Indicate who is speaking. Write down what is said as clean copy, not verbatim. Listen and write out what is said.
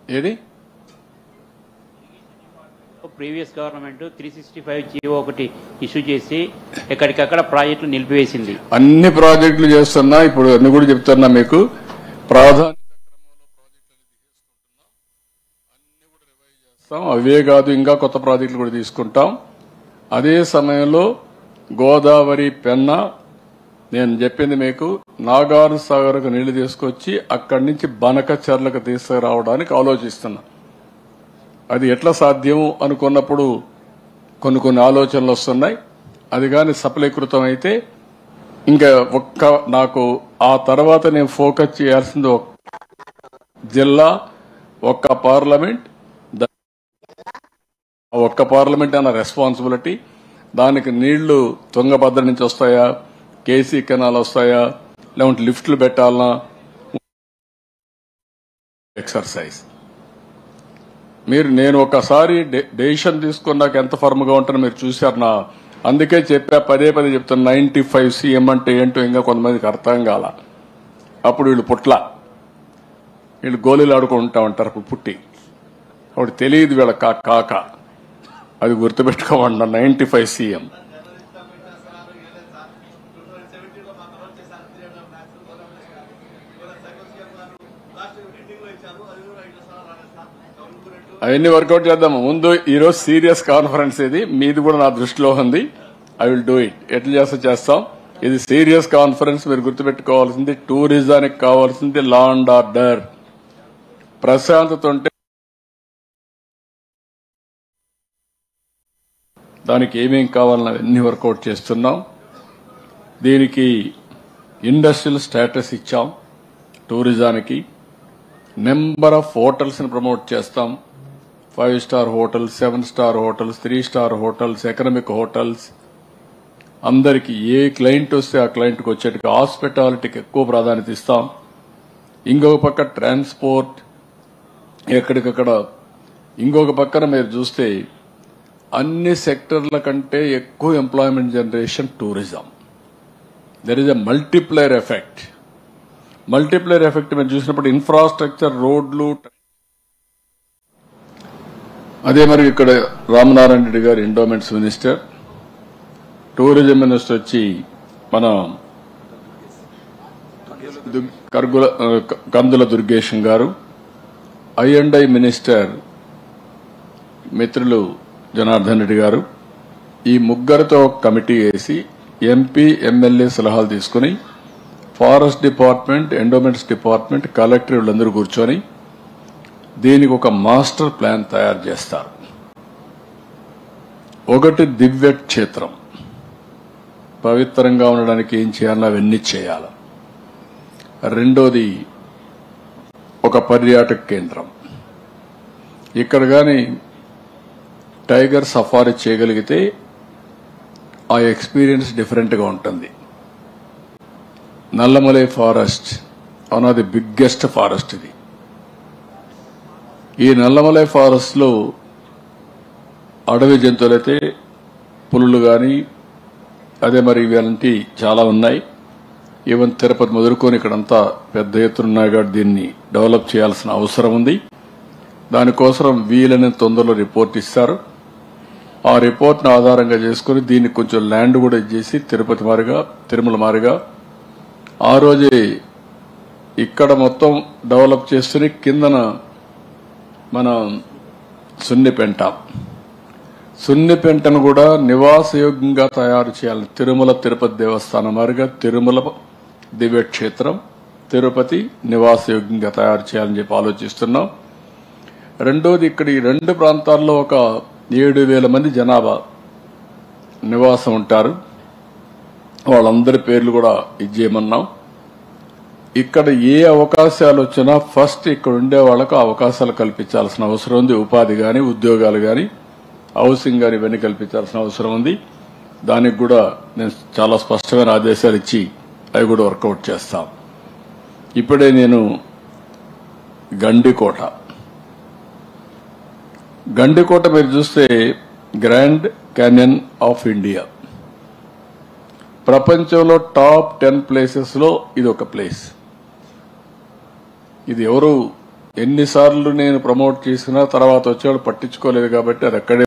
Speaker 1: ఏది
Speaker 2: previous government 365 GO ఒకటి issue చేసి ఎక్కడికక్కడ ప్రాజెక్టులు నిలిపివేసింది.
Speaker 1: అన్ని ప్రాజెక్టులు చేస్తున్నా, ఇప్పుడు అన్ని కూడా చెప్తున్నా మీకు. ప్రాధాన్యత అన్ని కూడా రివైజ్ చేస్తాం. అవే కాదు, ఇంకా కొత్త ప్రాజెక్టులు కూడా తీసుకుంటాం. అదే సమయంలో గోదావరి పెన్నా నేను చెప్పింది మీకు, నాగార్ సాగర్కు నీళ్లు తీసుకొచ్చి అక్కడి నుంచి బనకచెర్లకు తీసుకురావడానికి ఆలోచిస్తున్నా. అది ఎట్లా సాధ్యం అనుకున్నప్పుడు కొన్ని ఆలోచనలు వస్తున్నాయి. అది కానీ సఫలీకృతం అయితే ఇంకా నాకు ఆ తర్వాత నేను ఫోకస్ చేయాల్సింది జిల్లా, ఒక్క పార్లమెంట్, ఒక్క పార్లమెంట్ అన్న రెస్పాన్సిబిలిటీ. దానికి నీళ్లు తుంగభద్ర నుంచి వస్తాయా, కేసీ కెనాల్ వస్తాయా, లేకుంటే లిఫ్ట్లు పెట్టాలనా, ఎక్సర్సైజ్. నేను ఒకసారి డెసిషన్ తీసుకున్నాక ఎంత ఫర్మ్గా ఉంటానో మీరు చూశారు. అందుకే చెప్పా, పదే చెప్తున్నా, 95 CM అంటే ఏంటో ఇంకా కొంతమందికి అర్థం కాల. అప్పుడు వీళ్ళు గోళీలు ఆడుకుంటా ఉంటారు. అప్పుడు పుట్టి అప్పుడు తెలియదు వీళ్ళ కాక. అది గుర్తుపెట్టుకోమండి. 95 CM. అవన్నీ వర్కౌట్ చేద్దాము. ముందు ఈరోజు సీరియస్ కాన్ఫరెన్స్ ఇది, మీది కూడా నా దృష్టిలో ఉంది. I will do it. ఎట్లా చేస్తాం. ఇది సీరియస్ కాన్ఫరెన్స్. మీరు గుర్తుపెట్టుకోవాల్సింది, టూరిజానికి కావాల్సింది లా అండ్ ఆర్డర్, ప్రశాంతత ఉంటే దానికి ఏమేం కావాలని అవన్నీ వర్కౌట్ చేస్తున్నాం. దీనికి ఇండస్ట్రియల్ స్టేటస్ ఇచ్చాం. టూరిజానికి నెంబర్ ఆఫ్ హోటల్స్ ని ప్రమోట్ చేస్తాం. 5 star hotels, 7 star hotels, 3 star hotels, economic hotels. అందరికి ఏ క్లయింట్ వస్తే ఆ క్లయింట్కి వచ్చేట్టుగా హాస్పిటాలిటీకి ఎక్కువ ప్రాధాన్యత ఇస్తాం. ఇంకొక పక్క ట్రాన్స్పోర్ట్ ఎక్కడికక్కడ. ఇంకొక పక్కన మీరు చూస్తే అన్ని సెక్టర్ల కంటే ఎక్కువ employment generation tourism. There is a multiplier effect. మీరు చూసినప్పుడు ఇన్ఫ్రాస్ట్రక్చర్, రోడ్లు. అదే మరి ఇక్కడ రామనారాయణ రెడ్డి గారు ఎండోమెంట్స్ మినిస్టర్, టూరిజం మినిస్టర్ వచ్చి మన కందుల దుర్గేశం గారు, I&I మినిస్టర్ మిత్రులు జనార్దన్ రెడ్డి గారు. ఈ ముగ్గురితో కమిటీ వేసి ఎంపీ, ఎమ్మెల్యే సలహాలు తీసుకుని forest department, endowments department, collector వీళ్ళందరూ కూర్చొని దీనికి ఒక మాస్టర్ ప్లాన్ తయారు చేస్తారు. ఒకటి దివ్య క్షేత్రం, పవిత్రంగా ఉండడానికి ఏం చేయాలో అవన్నీ చేయాలి. రెండోది ఒక పర్యాటక కేంద్రం. ఇక్కడ గాని టైగర్ సఫారీ చేయగలిగితే ఆ ఎక్స్పీరియన్స్ డిఫరెంట్ గా ఉంటుంది. Nallamalai forest one of the biggest forest ఇది. ఈ నల్లమలై ఫారెస్ట్ లో అడవి జంతువులైతే పులులు గాని, అదే మరి ఇలాంటి చాలా ఉన్నాయి. ఈవెన్ తిరుపతి మొదలుకొని ఇక్కడంతా పెద్ద ఎత్తున ఉన్నాయి కాబట్టి దీన్ని డెవలప్ చేయాల్సిన అవసరం ఉంది. దానికోసం వీలైన తొందరలో రిపోర్ట్ ఇస్తారు. ఆ రిపోర్ట్ను ఆధారంగా చేసుకుని దీన్ని కొంచెం ల్యాండ్ కూడా ఇచ్చేసి తిరుపతి మారిగా, తిరుమల మారిగా ఆ రోజే ఇక్కడ మొత్తం డెవలప్ చేస్తుని కిందన మన సున్నిపెంటను కూడా నివాసయోగ్యంగా తయారు చేయాలి. తిరుమల తిరుపతి దేవస్థానం మారిగా తిరుమల దివ్యక్షేత్రం, తిరుపతి నివాసయోగ్యంగా తయారు చేయాలని చెప్పి ఆలోచిస్తున్నాం. రెండోది, ఇక్కడ ఈ రెండు ప్రాంతాల్లో ఒక 7,000 మంది జనాభా నివాసం ఉంటారు. వాళ్ళందరి పేర్లు కూడా ఇచ్చేయమన్నాం. ఇక్కడ ఏ అవకాశాలు వచ్చినా ఫస్ట్ ఇక్కడ ఉండే వాళ్లకు అవకాశాలు కల్పించాల్సిన అవసరం ఉంది. ఉపాధి గాని, ఉద్యోగాలు గాని, హౌసింగ్ గాని ఇవన్నీ కల్పించాల్సిన అవసరం ఉంది. దానికి కూడా నేను చాలా స్పష్టమైన ఆదేశాలు ఇచ్చి అవి కూడా వర్కౌట్ చేస్తాం. ఇప్పుడే నేను గండికోట మీరు చూస్తే గ్రాండ్ క్యాన్యన్ ఆఫ్ ఇండియా, ప్రపంచంలో టాప్ 10 ప్లేసెస్ లో ఇది ఒక ప్లేస్. ఇది ఎవరు ఎన్నిసార్లు నేను ప్రమోట్ చేసినా తర్వాత వచ్చేవాళ్ళు పట్టించుకోలేదు కాబట్టి అది అక్కడే